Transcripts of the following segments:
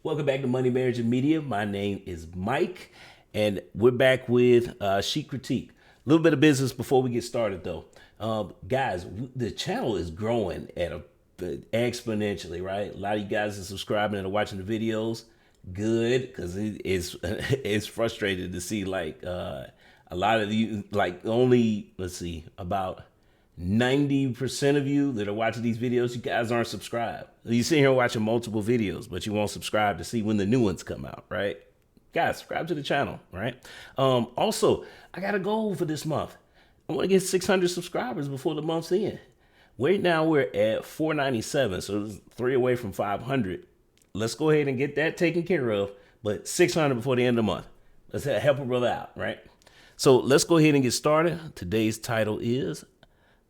Welcome back to Money, Marriage, and Media. My name is Mike, and we're back with Sheet Critique. A little bit of business before we get started, though. Guys, the channel is growing at a exponentially, right? A lot of you guys are subscribing and are watching the videos. Good, because it's frustrating to see a lot of you, like, only, let's see, about 90% of you that are watching these videos, you guys aren't subscribed. You sit here watching multiple videos, but you won't subscribe to see when the new ones come out, right? Guys, subscribe to the channel, right? Also, I got a goal for this month. I want to get 600 subscribers before the month's end. Right now we're at 497, so it's 3 away from 500. Let's go ahead and get that taken care of, but 600 before the end of the month. Let's help a brother out, right? So let's go ahead and get started. Today's title is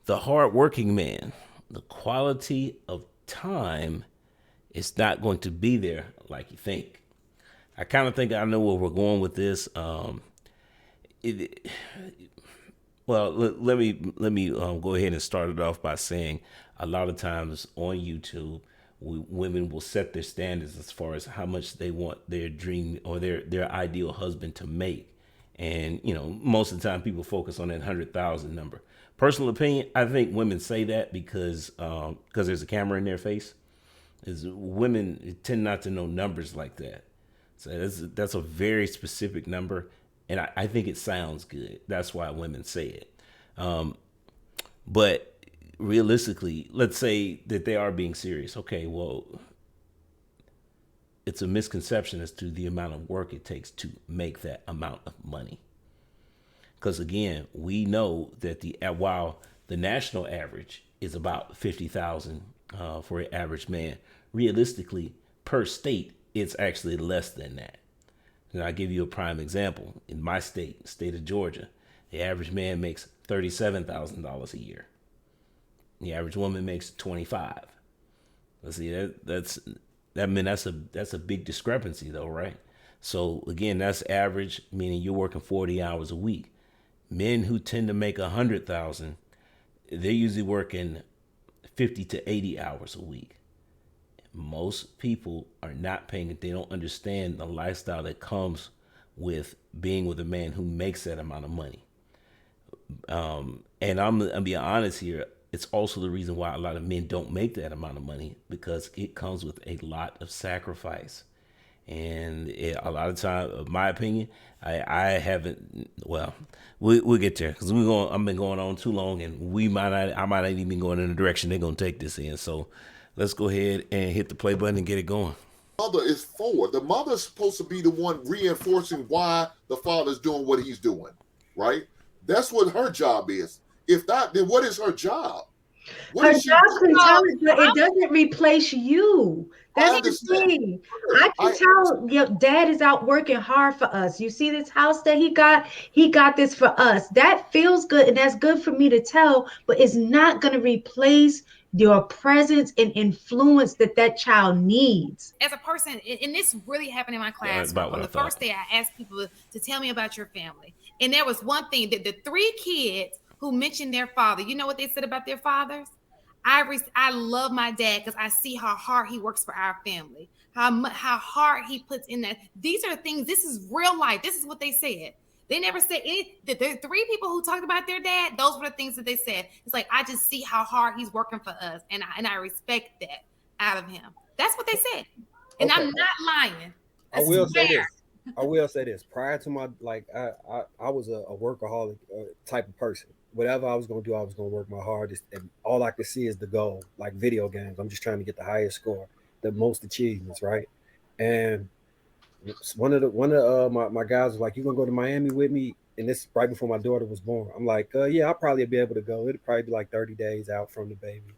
The Hardworking Man. The quality of time is not going to be there like you think. I kind of think I know where we're going with this. Let me go ahead and start it off by saying a lot of times on YouTube, women will set their standards as far as how much they want their dream or their ideal husband to make. And, most of the time people focus on that 100,000 number. Personal opinion, I think women say that because there's a camera in their face. Women tend not to know numbers like that. So that's a very specific number. And I think it sounds good. That's why women say it. But realistically, let's say that they are being serious. Okay, well, it's a misconception as to the amount of work it takes to make that amount of money. Because again, we know that while the national average is about 50,000 for an average man, realistically per state, it's actually less than that. And I'll give you a prime example. In my state of Georgia, the average man makes $37,000 a year. The average woman makes 25. Let's see, that's a big discrepancy though, right? So again, that's average, meaning you're working 40 hours a week. Men who tend to make 100,000, they're usually working 50 to 80 hours a week. Most people are not paying it. They don't understand the lifestyle that comes with being with a man who makes that amount of money. And I'm gonna be honest here. It's also the reason why a lot of men don't make that amount of money, because it comes with a lot of sacrifice. And a lot of time, in my opinion, I haven't. Well, we'll get there because I've been going on too long, and I might not even be going in the direction they're gonna take this in. So let's go ahead and hit the play button and get it going. Mother is for. The mother's supposed to be the one reinforcing why the father's doing what he's doing, right? That's what her job is. If not, then what is her job? Her job can tell it, but it doesn't replace you. That's the thing. I can tell your dad is out working hard for us. You see this house that he got this for us. That feels good, and that's good for me to tell, but it's not going to replace your presence and influence that child needs. As a person, and this really happened in my class. On the first day, I asked people to tell me about your family. And there was one thing that the 3 kids who mentioned their father, you know what they said about their fathers? I love my dad because I see how hard he works for our family, how hard he puts in that. These are things, this is real life. This is what they said. They never said any. The 3 people who talked about their dad, those were the things that they said. It's like, I just see how hard he's working for us, and I respect that out of him. That's what they said. And okay. I'm not lying. I will say this. Prior to my, I was a workaholic type of person. Whatever I was going to do, I was going to work my hardest. And all I could see is the goal, like video games. I'm just trying to get the highest score, the most achievements, right? And one of my guys was like, "You gonna go to Miami with me?" And this right before my daughter was born. I'm like, "Yeah, I'll probably be able to go. It'll probably be like 30 days out from the baby."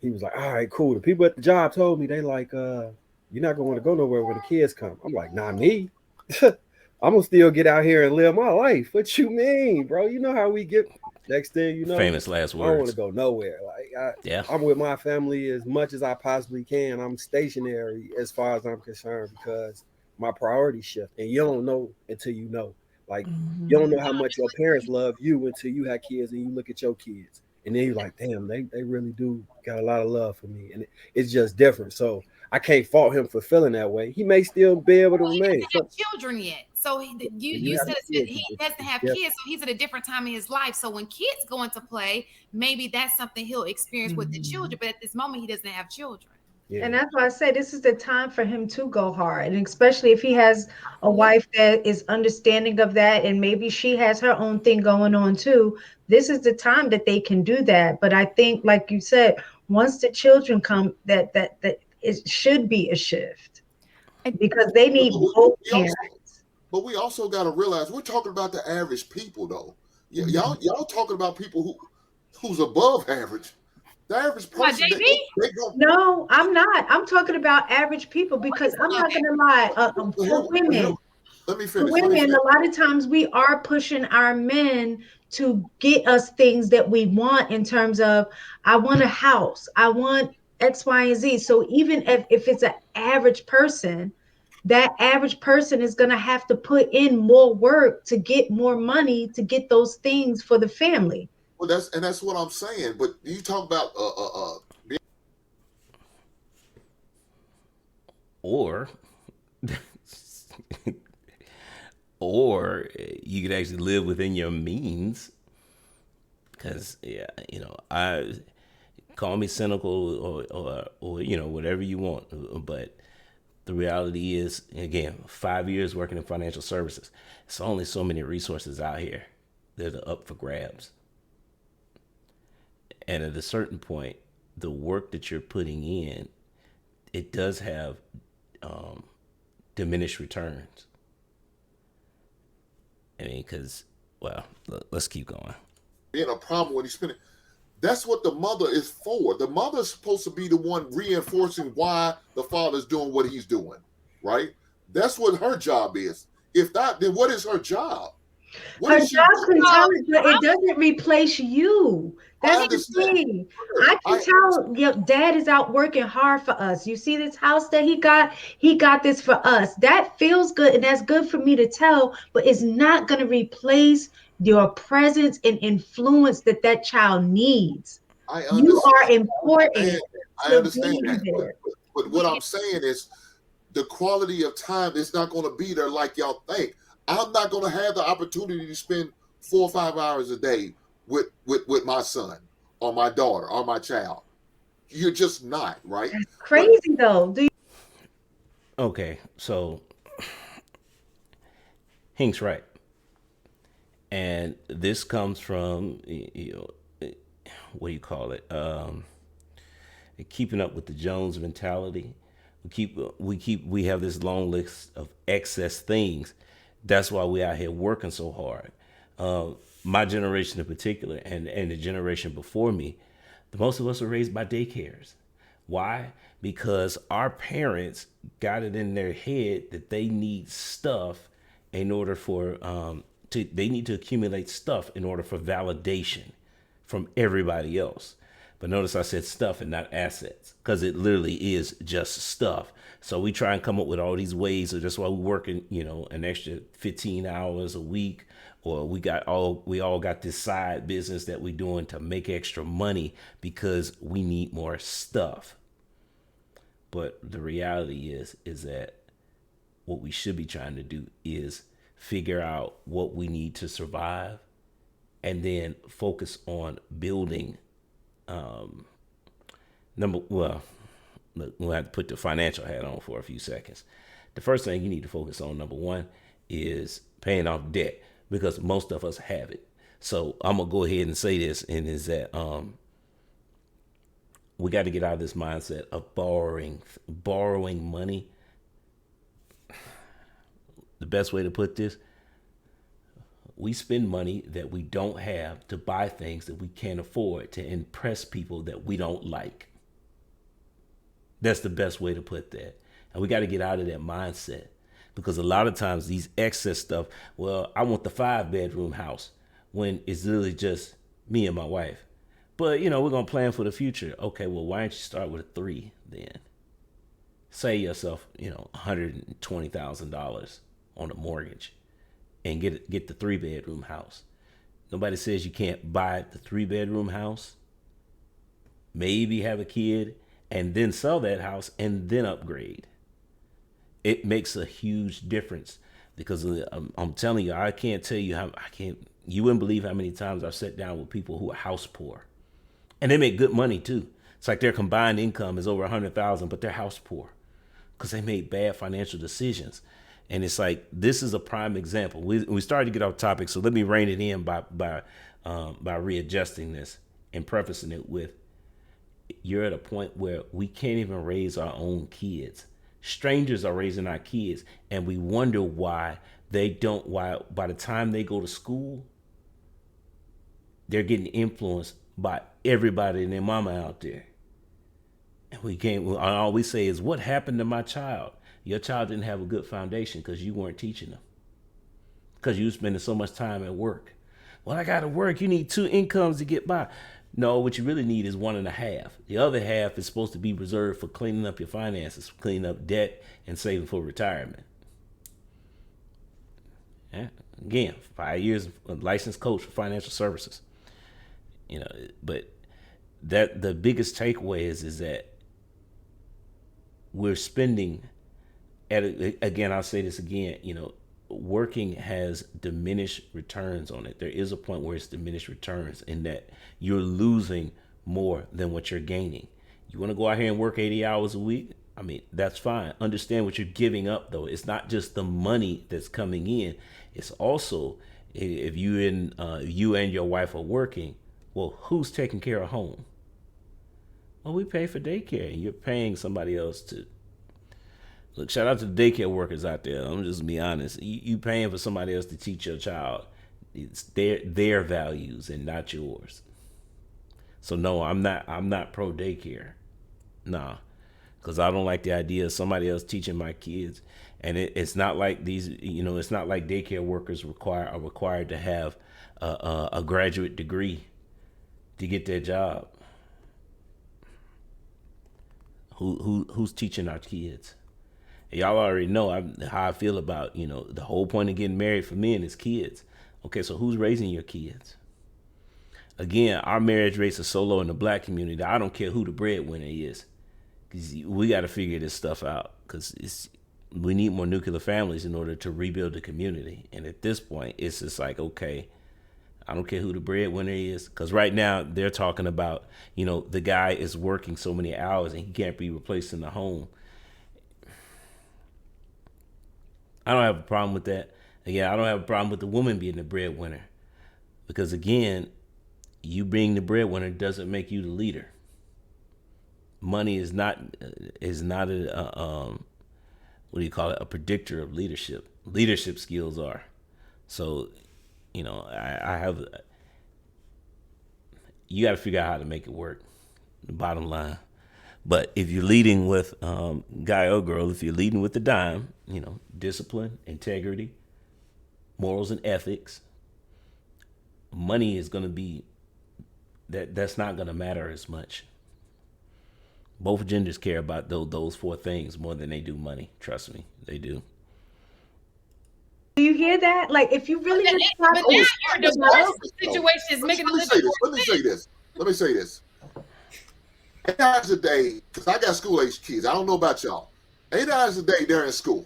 He was like, "All right, cool." The people at the job told me, they like, "You're not gonna want to go nowhere when the kids come." I'm like, "Not me. I'm gonna still get out here and live my life." What you mean, bro? You know how we get. Next thing you know, famous last words. I don't want to go nowhere. I'm with my family as much as I possibly can. I'm stationary as far as I'm concerned because my priorities shift, and you don't know until you know. Like you don't know how much your parents love you until you have kids and you look at your kids, and then you're like, damn, they really do got a lot of love for me, and it's just different. So I can't fault him for feeling that way. He may still be able to Well, he remain. doesn't have children yet. So you said that he doesn't have kids, so he's at a different time in his life. So when kids go into play, maybe that's something he'll experience with the children. But at this moment, he doesn't have children. Yeah. And that's why I say this is the time for him to go hard. And especially if he has a wife that is understanding of that, and maybe she has her own thing going on too. This is the time that they can do that. But I think, like you said, once the children come, that it should be a shift because they need both parents. But we also got to realize we're talking about the average people, though. Y'all talking about people who's above average. The average person, they go. No, I'm not. I'm talking about average people because I'm not going to lie. For women, let me finish. For women, a lot of times we are pushing our men to get us things that we want in terms of, I want a house, I want X, Y, and Z. So even if it's an average person, that average person is going to have to put in more work to get more money to get those things for the family. Well, that's what I'm saying. But you talk about or you could actually live within your means. Because I call me cynical or whatever you want, but the reality is, again, 5 years working in financial services, it's only so many resources out here that are up for grabs. And at a certain point, the work that you're putting in, it does have diminished returns. I mean, because, well, let's keep going. Being a problem when he's spending. That's what the mother is for. The mother's supposed to be the one reinforcing why the father's doing what he's doing, right? That's what her job is. If not, then what is her job? Her job can tell it, but it doesn't replace you. That's the thing. I can tell your dad is out working hard for us. You see this house that he got this for us. That feels good, and that's good for me to tell, but it's not going to replace your presence and influence that child needs. You are important. I understand that. But what I'm saying is the quality of time is not going to be there like y'all think. I'm not going to have the opportunity to spend 4 or 5 hours a day with my son or my daughter or my child. You're just not, right? That's crazy, though. Okay, so Hink's right. And this comes from, what do you call it? Keeping up with the Jones mentality. We have this long list of excess things. That's why we out here working so hard. My generation in particular, and the generation before me, the most of us were raised by daycares. Why? Because our parents got it in their head that they need stuff in order for they need to accumulate stuff in order for validation from everybody else. But notice I said stuff and not assets, because it literally is just stuff. So we try and come up with all these ways. So that's why we're working, an extra 15 hours a week, or we all got this side business that we're doing to make extra money because we need more stuff. But the reality is that what we should be trying to do is figure out what we need to survive, and then focus on building. We'll have to put the financial hat on for a few seconds. The first thing you need to focus on, number one, is paying off debt, because most of us have it. So I'm gonna go ahead and say this, and is that we got to get out of this mindset of borrowing money. The best way to put this: we spend money that we don't have to buy things that we can't afford to impress people that we don't like. That's the best way to put that. And we got to get out of that mindset, because a lot of times these excess stuff, well, I want the 5-bedroom house, when it's literally just me and my wife. But, we're going to plan for the future. Okay, well, why don't you start with a 3 then? Save yourself, $120,000 on a mortgage and get the 3-bedroom house. Nobody says you can't buy the 3-bedroom house, maybe have a kid, and then sell that house and then upgrade. It makes a huge difference because I'm telling you, I can't tell you how I can't. You wouldn't believe how many times I've sat down with people who are house poor, and they make good money too. It's like their combined income is over 100,000, but they're house poor because they made bad financial decisions. And it's like this is a prime example. We started to get off topic, so let me rein it in by readjusting this and prefacing it with, you're at a point where we can't even raise our own kids. Strangers are raising our kids, and we wonder why why by the time they go to school, they're getting influenced by everybody and their mama out there. And we can't, all we say is, what happened to my child? Your child didn't have a good foundation because you weren't teaching them. Because you were spending so much time at work. Well, I got to work. You need 2 incomes to get by. No, what you really need is 1.5. The other half is supposed to be reserved for cleaning up your finances, cleaning up debt, and saving for retirement. Yeah. Again, 5 years of licensed coach for financial services. But that the biggest takeaway is that we're spending again, I'll say this again, working has diminished returns on it. There is a point where it's diminished returns in that you're losing more than what you're gaining. You want to go out here and work 80 hours a week? I mean, that's fine. Understand what you're giving up, though. It's not just the money that's coming in. It's also, if you and your wife are working, well, who's taking care of home? Well, we pay for daycare, and you're paying somebody else to. Look, shout out to the daycare workers out there. I'm just be honest. You paying for somebody else to teach your child. It's their values and not yours. So no, I'm not pro daycare. Nah, because I don't like the idea of somebody else teaching my kids. And it's not like it's not like daycare workers are required to have a graduate degree to get their job. Who's teaching our kids? Y'all already know how I feel about, the whole point of getting married for men is kids. Okay, so who's raising your kids? Again, our marriage rates are so low in the black community that I don't care who the breadwinner is. Because we got to figure this stuff out. Because we need more nuclear families in order to rebuild the community. And at this point, it's just like, okay, I don't care who the breadwinner is. Because right now, they're talking about, the guy is working so many hours and he can't be replaced in the home. I don't have a problem with that. Again, I don't have a problem with the woman being the breadwinner. Because again, you being the breadwinner doesn't make you the leader. Money is not a what do you call it? A predictor of leadership. Leadership skills are. So, I have. You got to figure out how to make it work. The bottom line. But if you're leading with guy or girl, if you're leading with the dime, discipline, integrity, morals and ethics, money is going to be that's not going to matter as much. Both genders care about those 4 things more than they do money. Trust me, they do. Do you hear that? Like, if you really just but now your divorce situation is making a little bit more sense. Let me say this. 8 hours a day, because I got school-age kids. I don't know about y'all. 8 hours a day, they're in school.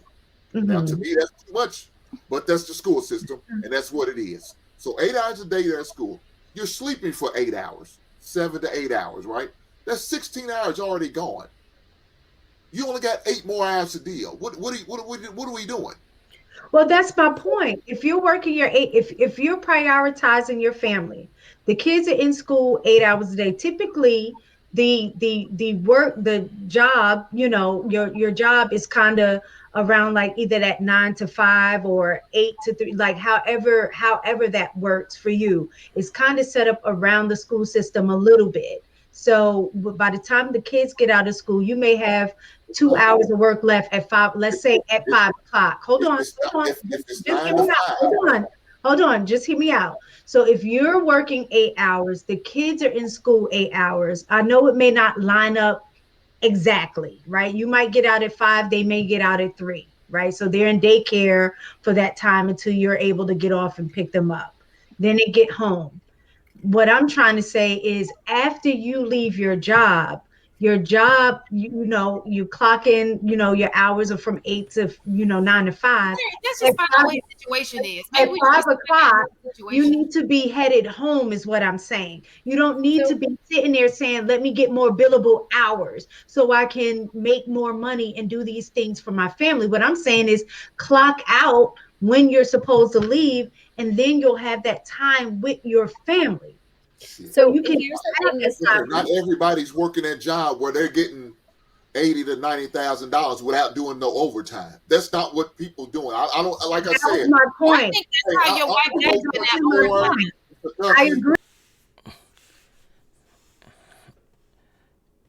Mm-hmm. Now, to me, that's too much, but that's the school system, and that's what it is. So 8 hours a day, they're in school. You're sleeping for 8 hours, 7 to 8 hours, right? That's 16 hours already gone. You only got 8 more hours to deal. What are we doing? Well, that's my point. If you're working if you're prioritizing your family, the kids are in school 8 hours a day. Typically, the job, your job is kind of around like either that 9 to 5 or 8 to 3, like however that works for you. It's kind of set up around the school system a little bit. So by the time the kids get out of school, you may have 2 hours of work left at 5, let's say at 5 o'clock. Hold on. Just hear me out. Hold on. Just hear me out. So if you're working 8 hours, the kids are in school 8 hours. I know it may not line up exactly, right? You might get out at 5, they may get out at 3, right? So they're in daycare for that time until you're able to get off and pick them up. Then they get home. What I'm trying to say is after you leave your job, your job, you clock in, your hours are from 8 to 9 to 5. Let's just find out what the situation is. At Maybe 5 o'clock, you situation. need to be headed home, is what I'm saying. You don't need to be sitting there saying, let me get more billable hours so I can make more money and do these things for my family. What I'm saying is clock out when you're supposed to leave, and then you'll have that time with your family. So you can not everybody's working that job where they're getting $80,000 to $90,000 without doing no overtime. That's not what people doing. I don't, like I said. My point. I think that's how your wife does it. I agree.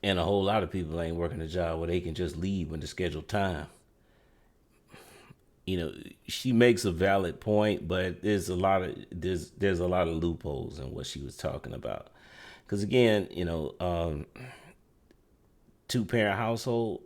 And a whole lot of people ain't working a job where they can just leave when the scheduled time. She makes a valid point, but there's a lot of loopholes in what she was talking about. Because again, 2-parent household.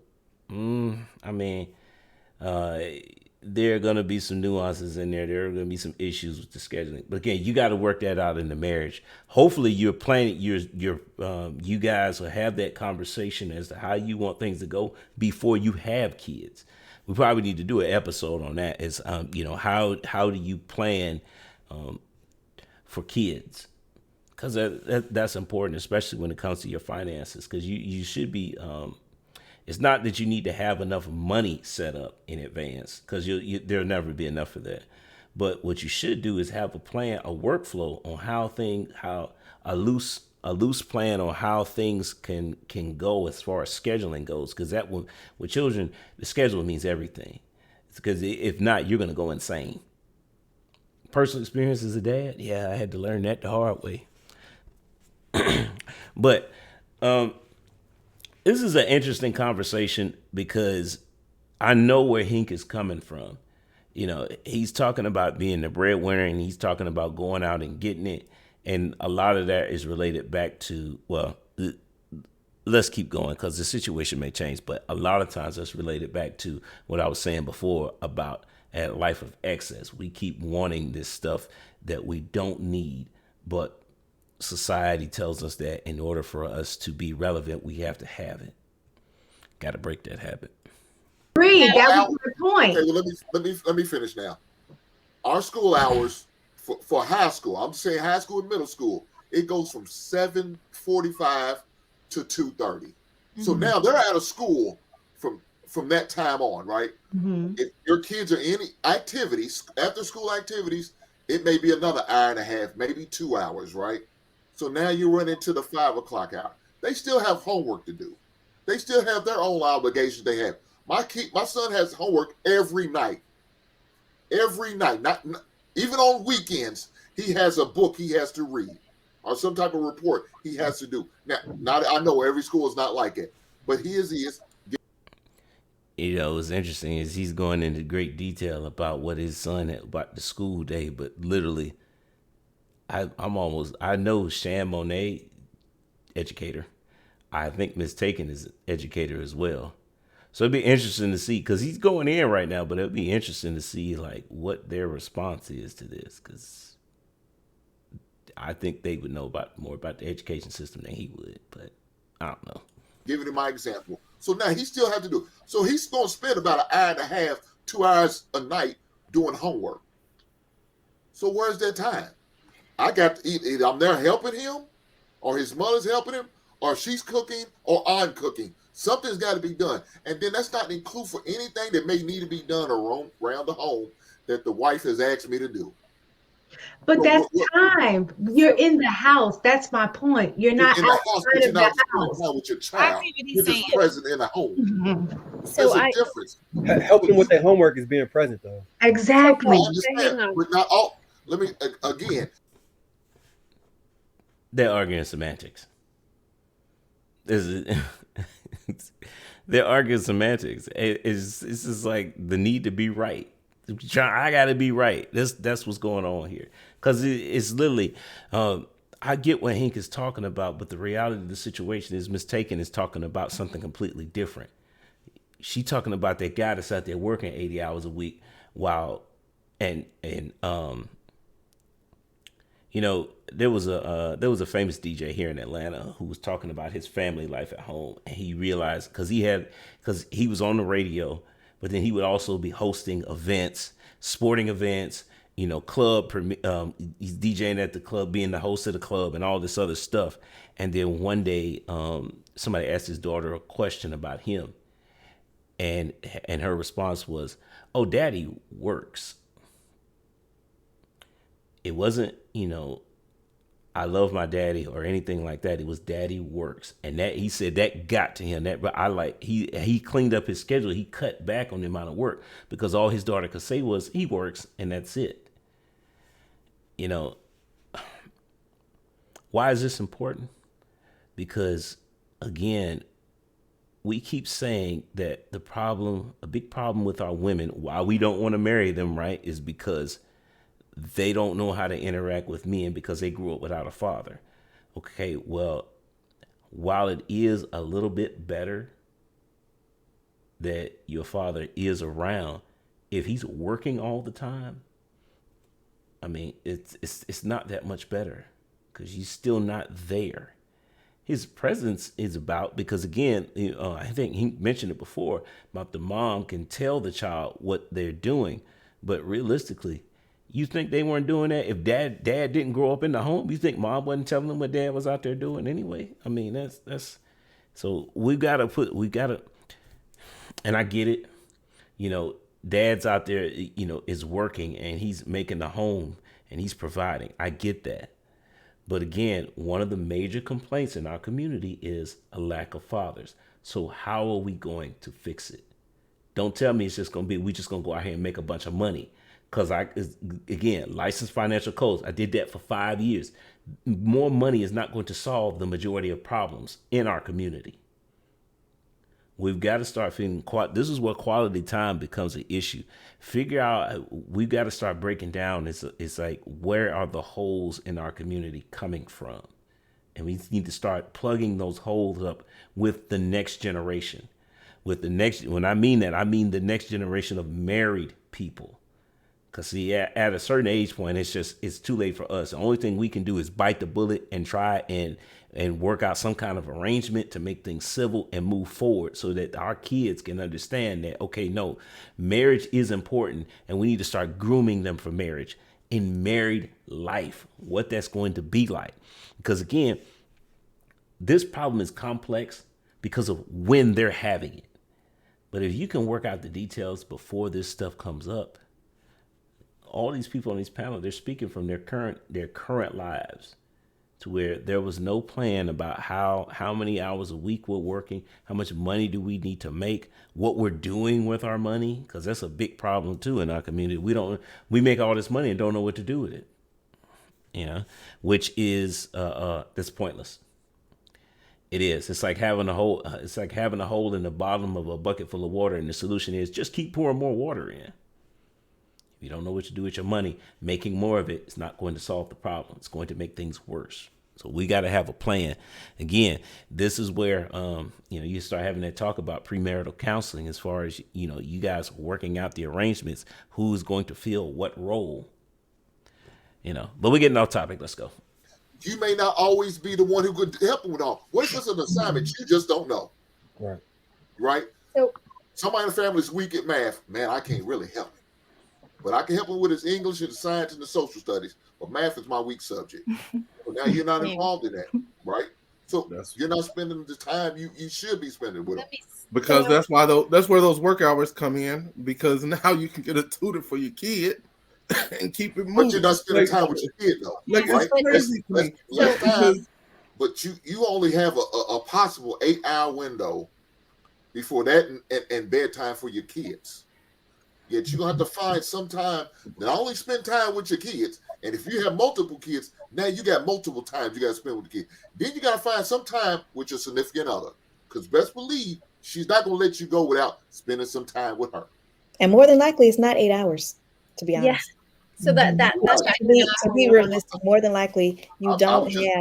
There are gonna be some nuances in there. There are gonna be some issues with the scheduling. But again, you got to work that out in the marriage. Hopefully, you're planning. You guys will have that conversation as to how you want things to go before you have kids. We probably need to do an episode on that. Is how do you plan for kids? Because that's important, especially when it comes to your finances. Because you should be. It's not that you need to have enough money set up in advance, because there'll never be enough for that. But what you should do is have a plan, a workflow on how a loose plan on how things can go as far as scheduling goes. Because that with children, the schedule means everything. Because if not, you're going to go insane. Personal experience as a dad, yeah, I had to learn that the hard way. But this is an interesting conversation because I know where Hink is coming from. He's talking about being the breadwinner, and he's talking about going out and getting it. And a lot of that is related back to, let's keep going because the situation may change. But a lot of times that's related back to what I was saying before about a life of excess. We keep wanting this stuff that we don't need, but society tells us that in order for us to be relevant, we have to have it. Got to break that habit. Agree. That was my point. Okay, well, let me finish now. Our school hours for high school, I'm saying high school and middle school, it goes from 7:45 to 2:30. Mm-hmm. So now they're out of school from that time on, right? Mm-hmm. If your kids are in activities, after school activities, it may be another hour and a half, maybe 2 hours, right? So now you run into the 5 o'clock hour. They still have homework to do. They still have their own obligations they have. My son has homework every night. Every night, not even on weekends, he has a book he has to read or some type of report he has to do. Now, I know every school is not like it, but his is. What's interesting is he's going into great detail about what his son about the school day, but literally, I know Shan Monet, educator. I think Miss Taken is educator as well. So it'd be interesting to see, because he's going in right now, but it'd be interesting to see like what their response is to this, because I think they would know more about the education system than he would, but I don't know. Giving him my example. So now he still has to do. So he's going to spend about an hour and a half, 2 hours a night doing homework. So where's that time? I got to eat. Either I'm there helping him, or his mother's helping him, or she's cooking, or I'm cooking. Something's got to be done. And then that's not include for anything that may need to be done around the home that the wife has asked me to do. But that's time. You're in the house. That's my point. You're not in the house, but you're not spending time with your child. You're just present in the home. Mm-hmm. So there's a difference. Helping with their homework is being present, though. Exactly. I understand, but not all. Let me again. They're arguing semantics. They're arguing semantics. It's just like the need to be right. I got to be right. That's what's going on here. Because it's literally, I get what Hank is talking about, but the reality of the situation is Miss Taken is talking about something completely different. She talking about that guy that's out there working 80 hours a week while, and There was a famous DJ here in Atlanta who was talking about his family life at home, and he realized because he was on the radio, but then he would also be hosting events, sporting events, he's DJing at the club, being the host of the club, and all this other stuff. And then one day, somebody asked his daughter a question about him, and her response was, "Oh, Daddy works." It wasn't, I love my daddy or anything like that. It was Daddy works. And that, he said, that got to him. But he cleaned up his schedule. He cut back on the amount of work because all his daughter could say was he works, and that's it. Why is this important? Because again, we keep saying that a big problem with our women, why we don't want to marry them, right, is because they don't know how to interact with men because they grew up without a father. Okay, well, while it is a little bit better that your father is around, if he's working all the time, I mean, it's not that much better because he's still not there. His presence is about, because again, I think he mentioned it before about the mom can tell the child what they're doing, but realistically, you think they weren't doing that? If dad didn't grow up in the home, you think mom wasn't telling them what dad was out there doing anyway? I mean, that's so we gotta, and I get it. Dad's out there, is working and he's making the home and he's providing. I get that. But again, one of the major complaints in our community is a lack of fathers. So how are we going to fix it? Don't tell me it's just going to be, we just going to go out here and make a bunch of money. Because again, licensed financial coach, I did that for 5 years. More money is not going to solve the majority of problems in our community. We've got to start feeling this is where quality time becomes an issue. Figure out, we've got to start breaking down. It's like, where are the holes in our community coming from? And we need to start plugging those holes up with the next generation. When I mean that, I mean the next generation of married people. Because see, at a certain age point, it's too late for us. The only thing we can do is bite the bullet and try and work out some kind of arrangement to make things civil and move forward so that our kids can understand that, okay, no, marriage is important and we need to start grooming them for marriage in married life, what that's going to be like. Because again, this problem is complex because of when they're having it. But if you can work out the details before this stuff comes up, all these people on these panels, they're speaking from their current lives, to where there was no plan about how many hours a week we're working, how much money do we need to make, what we're doing with our money, because that's a big problem too in our community. We make all this money and don't know what to do with it, which is that's pointless. It is. It's like having a hole. It's like having a hole in the bottom of a bucket full of water, and the solution is just keep pouring more water in. If you don't know what to do with your money, making more of it is not going to solve the problem. It's going to make things worse. So we got to have a plan. Again, this is where, you start having that talk about premarital counseling as far as, you guys working out the arrangements, who's going to fill what role, but we're getting off topic. Let's go. You may not always be the one who could help them with all. What if it's an assignment you just don't know? Right. Right? So somebody in the family is weak at math. Man, I can't really help him. But I can help him with his English and science and the social studies. But math is my weak subject. But now you're not involved in that, right? So you're not spending the time you should be spending with them. Because that's where those work hours come in. Because now you can get a tutor for your kid and keep it moving. But you're not spending time with your kid though, right? It's crazy less time, but you only have a possible 8-hour window before that and bedtime for your kids. Yet you're going to have to find some time, not only spend time with your kids, and if you have multiple kids, now you got multiple times you got to spend with the kids. Then you got to find some time with your significant other, because best believe she's not going to let you go without spending some time with her. And more than likely, it's not 8 hours, to be honest. Yeah. So that's to be realistic. More than likely, you don't have. You're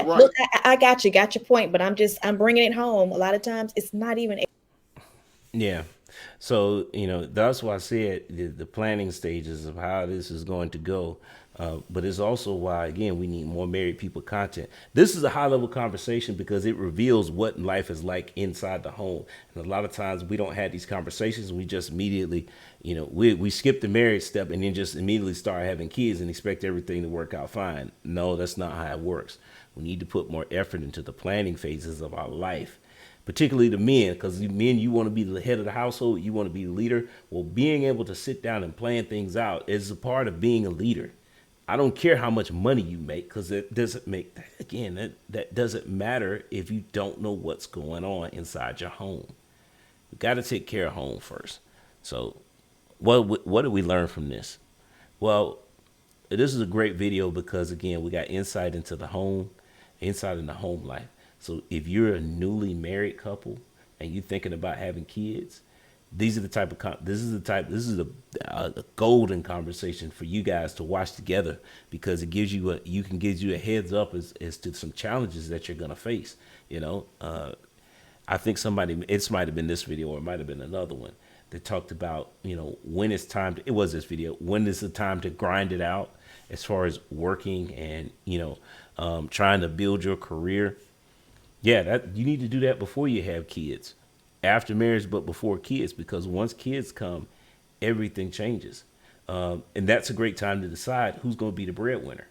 right. Look, I got your point, but I'm bringing it home. A lot of times, it's not even. Yeah. So, that's why I said the planning stages of how this is going to go. But it's also why, again, we need more married people content. This is a high level conversation because it reveals what life is like inside the home. And a lot of times we don't have these conversations. We just immediately, we skip the marriage step and then just immediately start having kids and expect everything to work out fine. No, that's not how it works. We need to put more effort into the planning phases of our life, particularly the men, because men, you want to be the head of the household, you want to be the leader. Well, being able to sit down and plan things out is a part of being a leader. I don't care how much money you make, because it doesn't make, again, that doesn't matter if you don't know what's going on inside your home. We got to take care of home first. So what did we learn from this? Well, this is a great video because, again, we got insight into the home, insight in the home life. So if you're a newly married couple and you're thinking about having kids, this is a golden conversation for you guys to watch together, because it gives you a heads up as to some challenges that you're gonna face. I think it might have been this video or it might have been another one that talked about, when it's time to, it was this video, when is the time to grind it out as far as working and, trying to build your career. Yeah, that you need to do that before you have kids, after marriage, but before kids, because once kids come, everything changes. And that's a great time to decide who's going to be the breadwinner.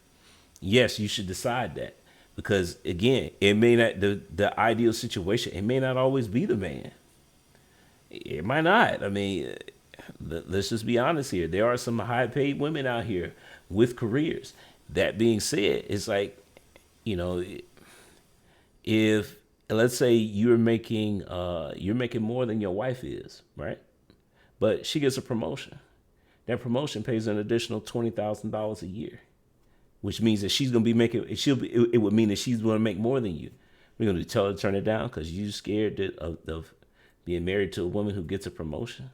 Yes, you should decide that, because, again, it may not, the ideal situation, it may not always be the man. It might not. I mean, let's just be honest here. There are some high paid women out here with careers. That being said, it's like, if, let's say you're making more than your wife is, right? But she gets a promotion. That promotion pays an additional $20,000 a year, which means that she's going to be making, it would mean that she's going to make more than you. We're going to tell her to turn it down because you're scared of being married to a woman who gets a promotion.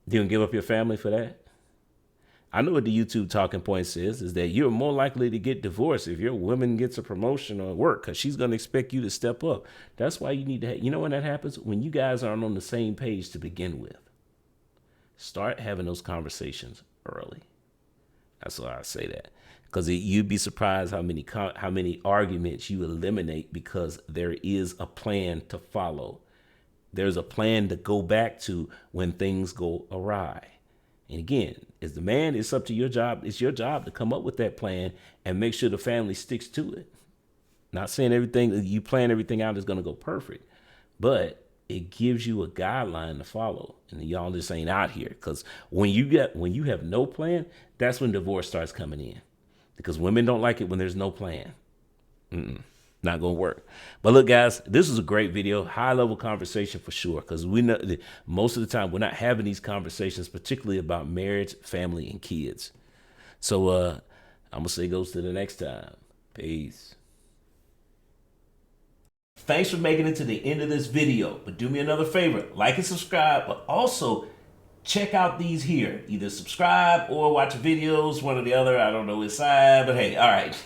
You going to give up your family for that? I know what the YouTube talking point says is that you're more likely to get divorced if your woman gets a promotion or work, because she's going to expect you to step up. That's why you need to, when that happens? When you guys aren't on the same page to begin with. Start having those conversations early. That's why I say that, because you'd be surprised how many arguments you eliminate because there is a plan to follow. There's a plan to go back to when things go awry. And again, as the man, it's up to your job. It's your job to come up with that plan and make sure the family sticks to it. Not saying you plan everything out is going to go perfect, but it gives you a guideline to follow. And y'all just ain't out here, because when you have no plan, that's when divorce starts coming in, because women don't like it when there's no plan. Not gonna work. But look, guys, this is a great video, high level conversation for sure, because we know that most of the time we're not having these conversations, particularly about marriage, family, and kids. So I'm gonna say goes to the next time. Peace. Thanks for making it to the end of this video, but do me another favor, like and subscribe, but also check out these here. Either subscribe or watch videos, one or the other. I don't know which side, but hey, all right.